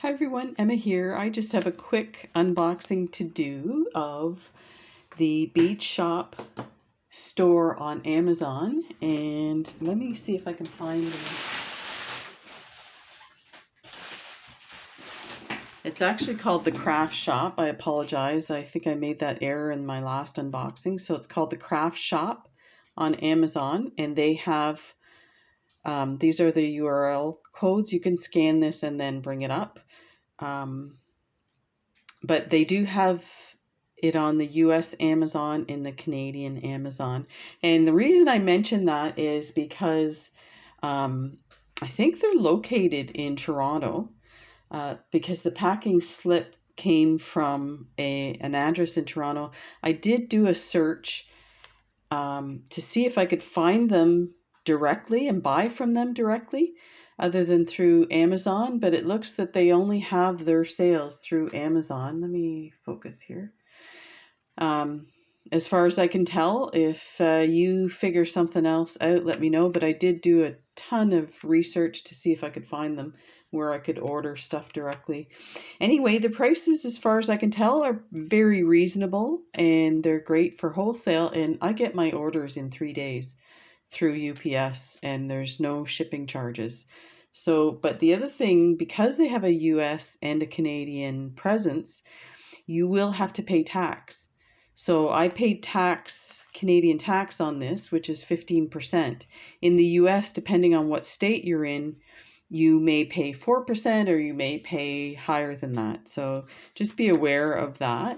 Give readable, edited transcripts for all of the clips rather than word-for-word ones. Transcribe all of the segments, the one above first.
Hi everyone, Emma here. I just have a quick unboxing to do of the Bead Shop store on Amazon, and let me see if I can find them. It's actually called the Craft Shop. I apologize. I think I made that error in my last unboxing. So it's called the Craft Shop on Amazon, and they have these are the URL codes. You can scan this and then bring it up. But they do have it on the US Amazon and the Canadian Amazon. And the reason I mention that is because I think they're located in Toronto, because the packing slip came from an address in Toronto. I did do a search to see if I could find them directly and buy from them directly other than through Amazon, but it looks that they only have their sales through Amazon. Let me focus here. As far as I can tell, if you figure something else out, let me know, but I did do a ton of research to see if I could find them where I could order stuff directly. Anyway, the prices, as far as I can tell, are very reasonable, and they're great for wholesale, and I get my orders in 3 days through UPS, and there's no shipping charges. So, but the other thing, because they have a US and a Canadian presence, you will have to pay tax. So I paid Canadian tax on this, which is 15%. In the US, depending on what state you're in, you may pay 4% or you may pay higher than that. So just be aware of that.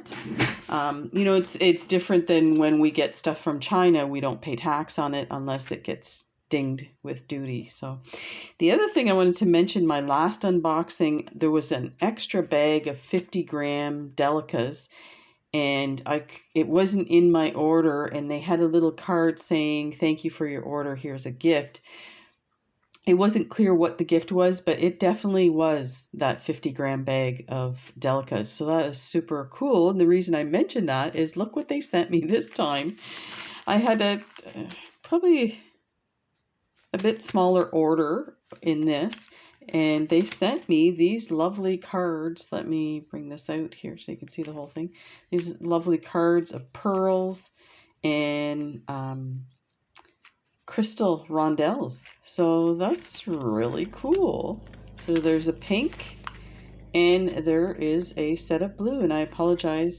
It's different than when we get stuff from China. We don't pay tax on it unless it gets dinged with duty. So the other thing I wanted to mention, my last unboxing, there was an extra bag of 50-gram Delicas, and it wasn't in my order, and they had a little card saying, "Thank you for your order, here's a gift." It wasn't clear what the gift was, but it definitely was that 50-gram bag of Delicas. So that is super cool. And the reason I mentioned that is look what they sent me this time. I had probably a bit smaller order in this, and they sent me these lovely cards. Let me bring this out here so you can see the whole thing. These lovely cards of pearls and crystal rondelles. So that's really cool. So there's a pink and there is a set of blue, and I apologize,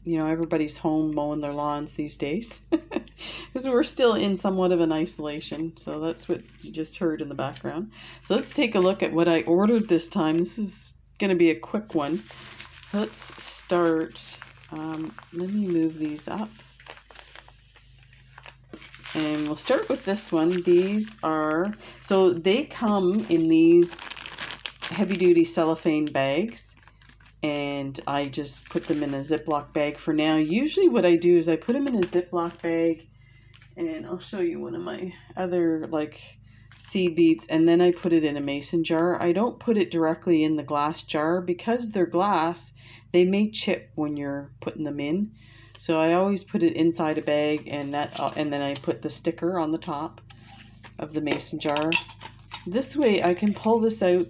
everybody's home mowing their lawns these days because we're still in somewhat of an isolation. So that's what you just heard in the background. So let's take a look at what I ordered this time. This is going to be a quick one. Let's start. Let me move these up. And we'll start with this one. These are, so they come in these heavy duty cellophane bags, and I just put them in a Ziploc bag for now. Usually what I do is I put them in a Ziploc bag, and I'll show you one of my other seed beads, and then I put it in a mason jar. I don't put it directly in the glass jar because they're glass. They may chip when you're putting them in. So I always put it inside a bag, and then I put the sticker on the top of the mason jar. This way I can pull this out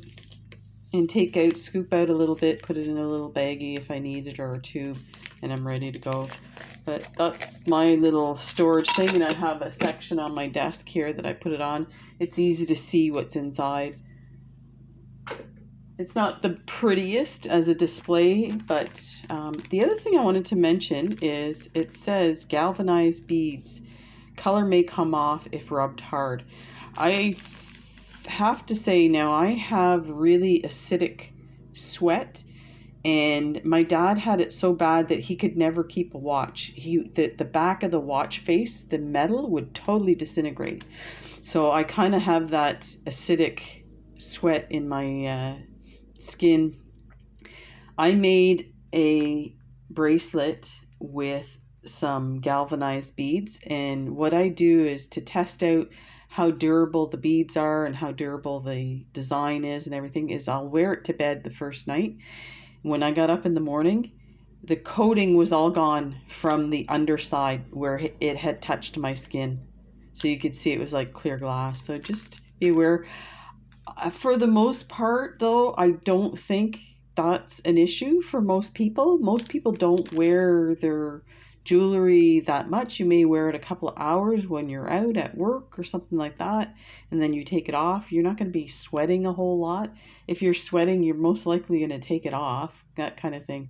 and scoop out a little bit, put it in a little baggie if I need it, or a tube, and I'm ready to go. But that's my little storage thing, and I have a section on my desk here that I put it on. It's easy to see what's inside. It's not the prettiest as a display, but the other thing I wanted to mention is it says galvanized beads. Color may come off if rubbed hard. I have to say now, I have really acidic sweat, and my dad had it so bad that he could never keep a watch. The back of the watch face, the metal would totally disintegrate. So I kind of have that acidic sweat in my skin. I made a bracelet with some galvanized beads, and what I do is to test out how durable the beads are and how durable the design is and everything, is I'll wear it to bed the first night. When I got up in the morning, the coating was all gone from the underside where it had touched my skin. So you could see it was like clear glass. So just be aware. For the most part, though, I don't think that's an issue for most people. Most people don't wear their jewelry that much. You may wear it a couple of hours when you're out at work or something like that, and then you take it off. You're not going to be sweating a whole lot. If you're sweating, you're most likely going to take it off, that kind of thing.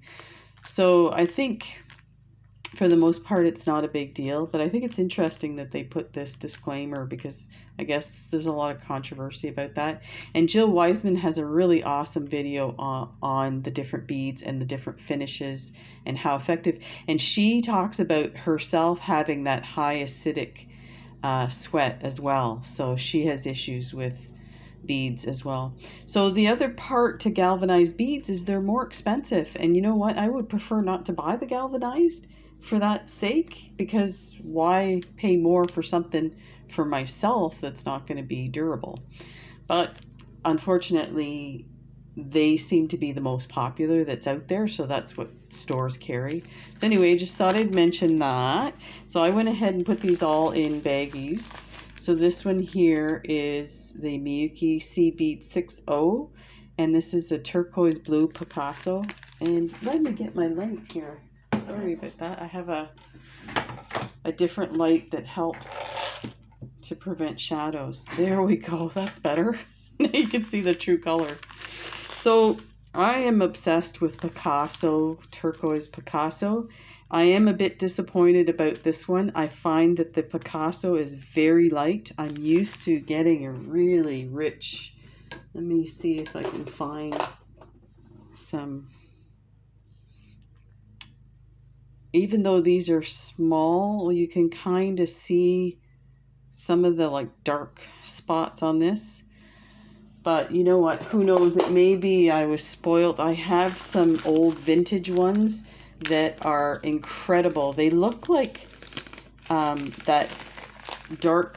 So I think for the most part, it's not a big deal, but I think it's interesting that they put this disclaimer because I guess there's a lot of controversy about that. And Jill Wiseman has a really awesome video on the different beads and the different finishes and how effective. And she talks about herself having that high acidic sweat as well. So she has issues with beads as well. So the other part to galvanized beads is they're more expensive. And you know what? I would prefer not to buy the galvanized for that sake, because why pay more for something for myself that's not going to be durable? But unfortunately, they seem to be the most popular that's out there, so that's what stores carry. But anyway, just thought I'd mention that. So I went ahead and put these all in baggies. So this one here is the Miyuki Sea Beads 6.0, and this is the turquoise blue Picasso. And let me get my light here. Sorry about that. I have a different light that helps to prevent shadows. There we go. That's better. Now you can see the true color. So I am obsessed with Picasso, turquoise Picasso. I am a bit disappointed about this one. I find that the Picasso is very light. I'm used to getting a really rich, let me see if I can find some. Even though these are small, you can kind of see some of the like dark spots on this. But you know what? Who knows? It may be I was spoiled. I have some old vintage ones that are incredible. They look like that dark,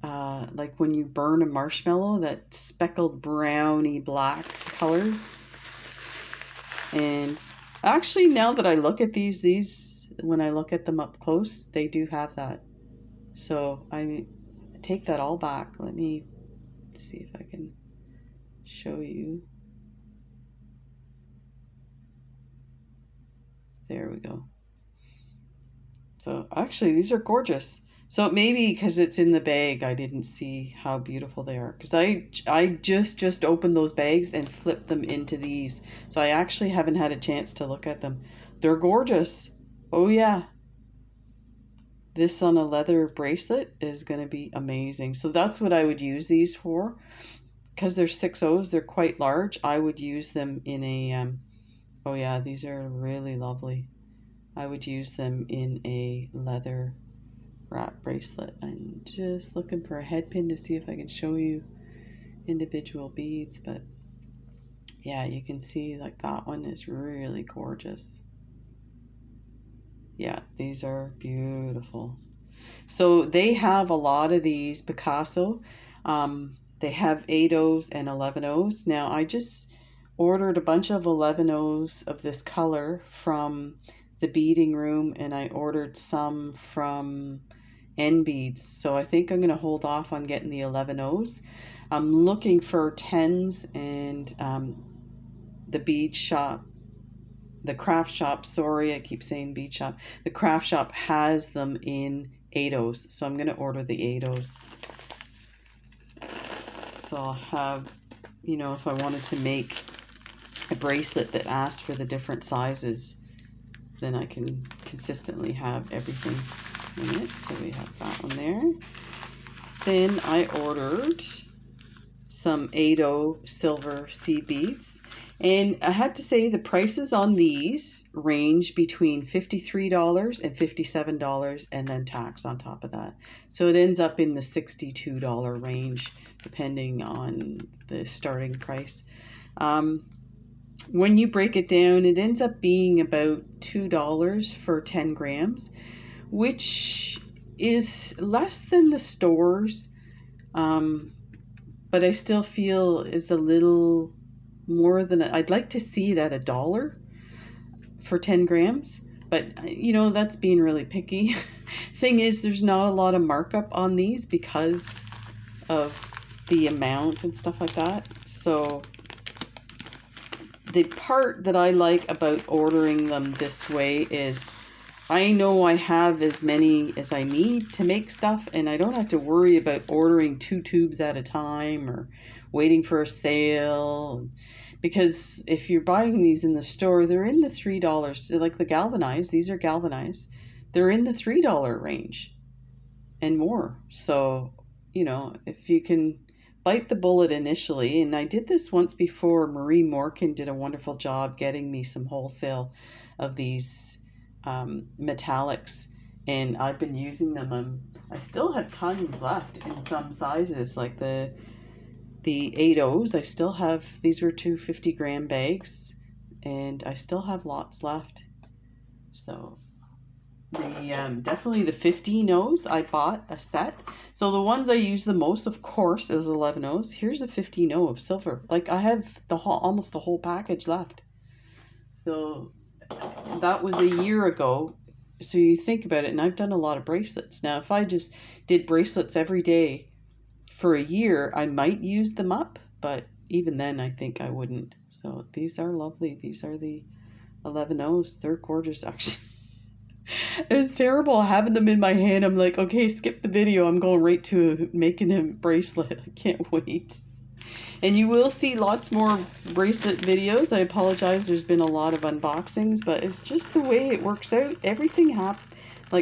like when you burn a marshmallow, that speckled browny black color. And actually, now that I look at these, when I look at them up close, they do have that. So I take that all back. Let me see if I can show you. There we go. So actually, these are gorgeous. So it may be because it's in the bag, I didn't see how beautiful they are. Because I just opened those bags and flipped them into these. So I actually haven't had a chance to look at them. They're gorgeous. Oh yeah. This on a leather bracelet is going to be amazing. So that's what I would use these for. Because they're 6.0s, they're quite large. I would use them in a, oh yeah, these are really lovely. I would use them in a leather wrap bracelet. I'm just looking for a head pin to see if I can show you individual beads, but yeah, you can see like that one is really gorgeous. Yeah, these are beautiful. So they have a lot of these Picasso. They have 8.0s and 11.0s. Now I just ordered a bunch of 11.0s of this color from the beading room, and I ordered some from N Beads. So I think I'm going to hold off on getting the 11.0s. I'm looking for 10s, and the bead shop, the craft shop, sorry, I keep saying bead shop. The craft shop has them in 8.0s. So I'm going to order the 8.0s. So I'll have, you know, if I wanted to make a bracelet that asks for the different sizes, then I can consistently have everything in it. So we have that one there. Then I ordered some 8.0 silver sea beads, and I had to say the prices on these range between $53 and $57, and then tax on top of that. So it ends up in the $62 range depending on the starting price. When you break it down, it ends up being about $2 for 10 grams, which is less than the stores, but I still feel is a little more than, I'd like to see it at $1 for 10 grams, but you know, that's being really picky. Thing is, there's not a lot of markup on these because of the amount and stuff like that. So the part that I like about ordering them this way is I know I have as many as I need to make stuff, and I don't have to worry about ordering 2 tubes at a time or waiting for a sale. Because if you're buying these in the store, they're in the $3, like the galvanized, these are galvanized. They're in the $3 range and more. So, you know, if you can bite the bullet initially, and I did this once before, Marie Morkin did a wonderful job getting me some wholesale of these metallics, and I've been using them. I still have tons left in some sizes, like the 8Os. I still have, these were 250-gram bags, and I still have lots left. So the definitely the 15Os, I bought a set. So the ones I use the most, of course, is 11Os. Here's a 15O of silver. Like I have the whole, almost the whole package left. So that was a year ago. So you think about it, and I've done a lot of bracelets. Now, if I just did bracelets every day for a year, I might use them up, but even then, I think I wouldn't. So these are lovely. These are the 11Os. They're gorgeous, actually. It's terrible having them in my hand. I'm like, okay, skip the video. I'm going right to making a bracelet. I can't wait. And you will see lots more bracelet videos. I apologize, there's been a lot of unboxings, but it's just the way it works out. Everything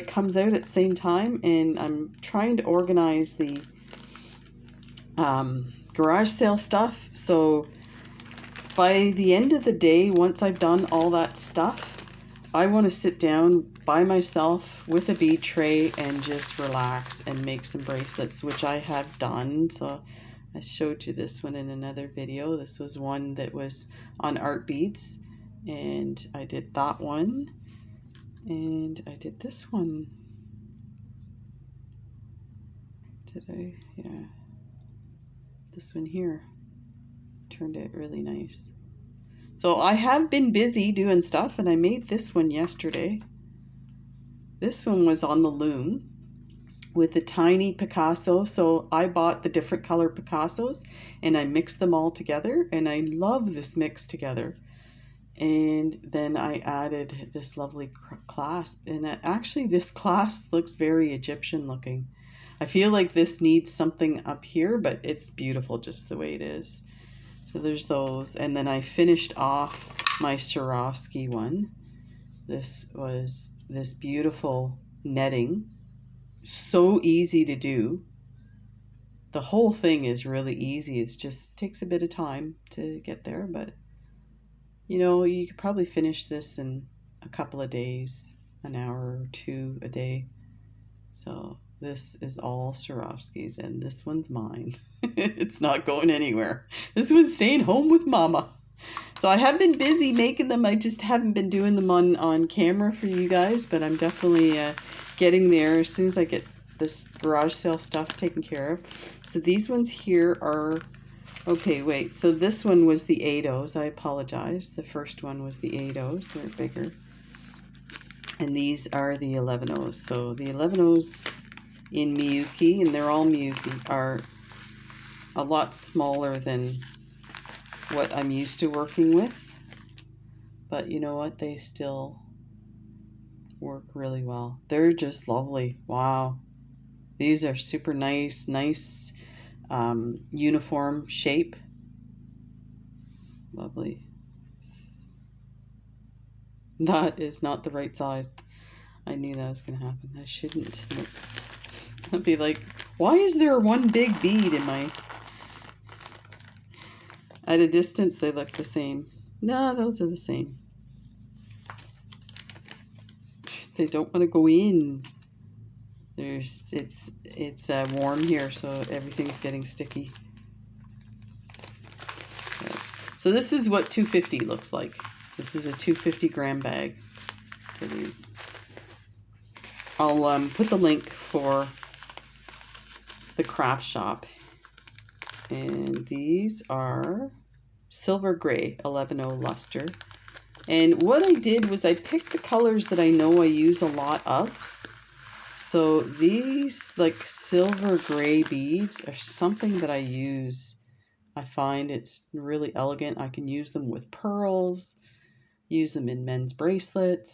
comes out at the same time, and I'm trying to organize the garage sale stuff. So by the end of the day, once I've done all that stuff, I want to sit down by myself with a bead tray and just relax and make some bracelets, which I have done. So I showed you this one in another video. This was one that was on art beads, and I did that one, and I did this one. Did I? Yeah. This one here turned out really nice. So I have been busy doing stuff, and I made this one yesterday. This one was on the loom with a tiny Picasso. So I bought the different color Picassos and I mixed them all together, and I love this mix together. And then I added this lovely clasp, and actually this clasp looks very Egyptian looking. I feel like this needs something up here, but it's beautiful just the way it is. So there's those, and then I finished off my Swarovski one. This was this beautiful netting. So easy to do. The whole thing is really easy. It just takes a bit of time to get there, but you know, you could probably finish this in a couple of days, an hour or two a day. So this is all Swarovskis, and this one's mine. It's not going anywhere. This one's staying home with Mama. So I have been busy making them. I just haven't been doing them on camera for you guys, but I'm definitely getting there as soon as I get this garage sale stuff taken care of. So these ones here are, okay, wait. So this one was the 8Os. I apologize. The first one was the 8Os. They're bigger. And these are the 11Os. So the 11Os in Miyuki, and they're all Miyuki, are a lot smaller than what I'm used to working with, but you know what, they still work really well. They're just lovely. Wow, these are super nice uniform shape. Lovely. That is not the right size. I knew that was gonna happen. I shouldn't mix. I'd be like, why is there one big bead in my... At a distance, they look the same. No, those are the same. They don't want to go in. It's warm here, so everything's getting sticky. Yes. So this is what 250 looks like. This is a 250-gram bag for these. I'll put the link for the craft shop. And these are silver gray 11O luster. And what I did was I picked the colors that I know I use a lot of. So these like silver gray beads are something that I use. I find it's really elegant. I can use them with pearls, use them in men's bracelets,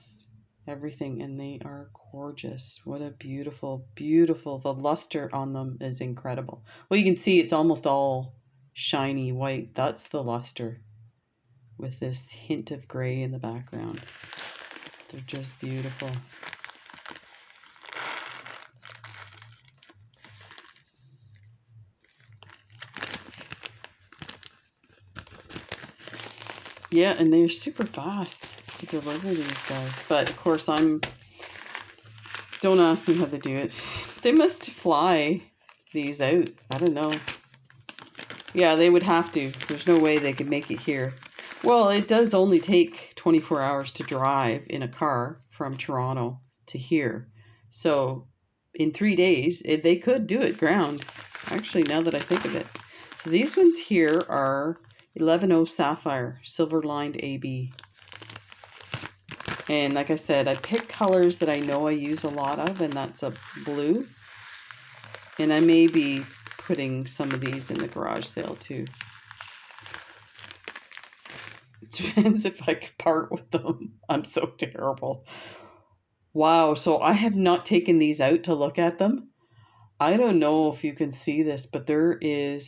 everything, and they are gorgeous. What a beautiful, beautiful, the luster on them is incredible. Well, you can see it's almost all shiny white. That's the luster with this hint of gray in the background. They're just beautiful. Yeah, and they're super fast to deliver these guys. But of course, don't ask me how they do it. They must fly these out. I don't know. Yeah, they would have to. There's no way they could make it here. Well, it does only take 24 hours to drive in a car from Toronto to here. So in 3 days, they could do it ground. Actually, now that I think of it. So these ones here are 11.0 Sapphire, silver lined AB. And like I said, I pick colors that I know I use a lot of, and that's a blue. And I may be putting some of these in the garage sale too. It depends if I could part with them. I'm so terrible. Wow, so I have not taken these out to look at them. I don't know if you can see this, but there is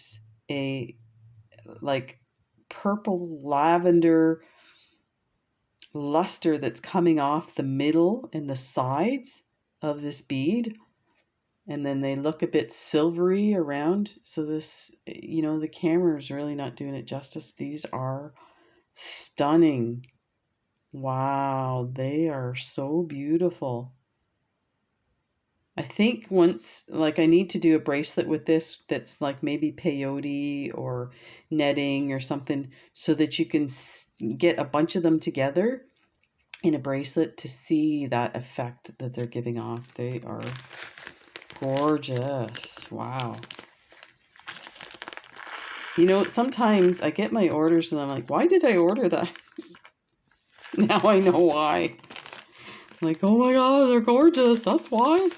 a like purple lavender luster that's coming off the middle and the sides of this bead. And then they look a bit silvery around. So this, you know, the camera is really not doing it justice. These are stunning. Wow, they are so beautiful. I think once, like, I need to do a bracelet with this that's like maybe peyote or netting or something so that you can get a bunch of them together in a bracelet to see that effect that they're giving off. They are gorgeous. Wow. You know, sometimes I get my orders and I'm like, why did I order that? Now I know why. Like, oh my god, they're gorgeous. That's why.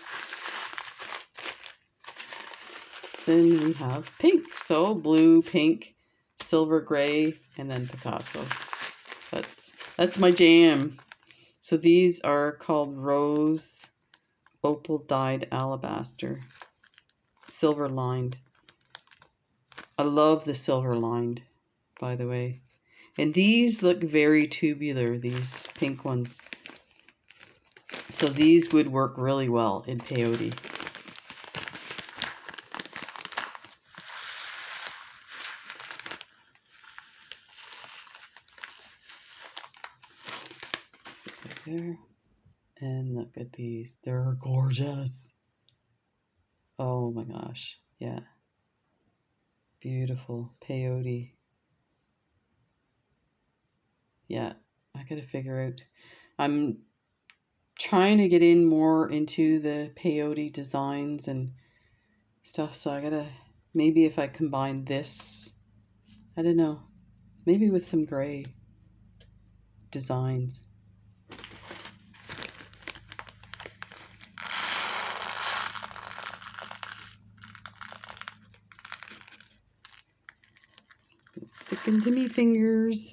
Then we have pink. So blue, pink, silver, gray, and then Picasso. That's my jam. So these are called rose, opal dyed alabaster, silver lined. I love the silver lined, by the way. And these look very tubular, these pink ones. So these would work really well in peyote. There. And look at these. They're gorgeous. Oh my gosh. Yeah. Beautiful. Peyote. Yeah. I gotta figure out. I'm trying to get in more into the peyote designs and stuff. So I gotta, maybe if I combine this, I don't know, maybe with some gray designs. It's sticking to me fingers.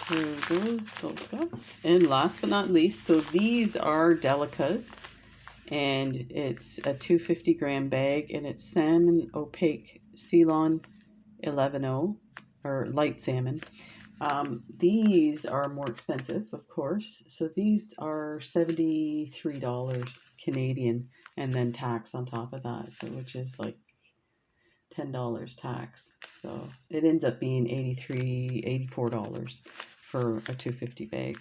There goes those cups. And last but not least, so these are Delicas, and it's a 250 gram bag, and it's salmon opaque Ceylon 11.0 or light salmon. These are more expensive, of course. So these are $73 Canadian, and then tax on top of that, so which is like $10 tax. So it ends up being $84 for a 250 bag.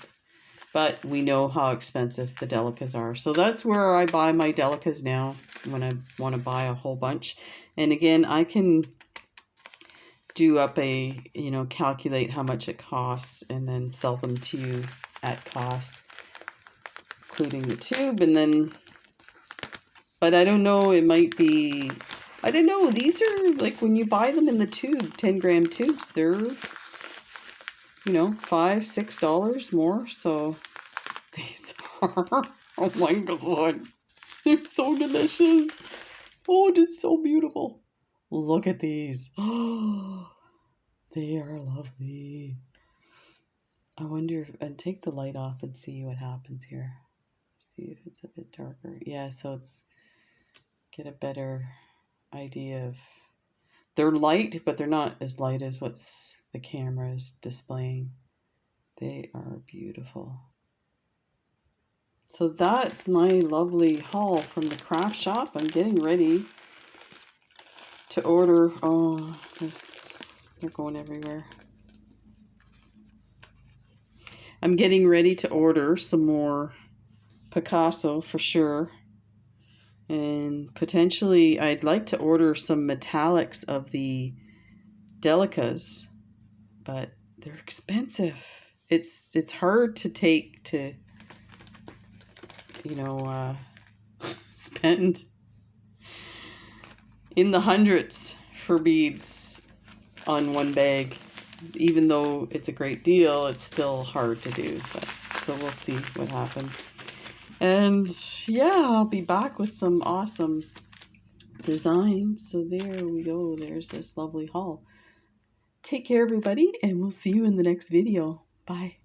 But we know how expensive the Delicas are. So that's where I buy my Delicas now when I want to buy a whole bunch. And again, I can do up a, calculate how much it costs and then sell them to you at cost, including the tube. And then, but I don't know, it might be I don't know. These are like when you buy them in the tube, 10-gram tubes, they're, you know, $5, $6 more. So these are, oh my God, they're so delicious. Oh, it's so beautiful. Look at these. Oh, they are lovely. I wonder if, and take the light off and see what happens here. See if it's a bit darker. Yeah, so it's, get a better idea of, they're light, but they're not as light as what's the camera is displaying. They are beautiful. So that's my lovely haul from the craft shop. I'm getting ready to order. Oh, they're going everywhere. I'm getting ready to order some more Picasso for sure. And potentially I'd like to order some metallics of the Delicas, but they're expensive. It's hard to take to, you know, spend in the hundreds for beads on one bag. Even though it's a great deal, it's still hard to do. But so we'll see what happens. And yeah, I'll be back with some awesome designs. So there we go. There's this lovely haul. Take care, everybody, and we'll see you in the next video. Bye.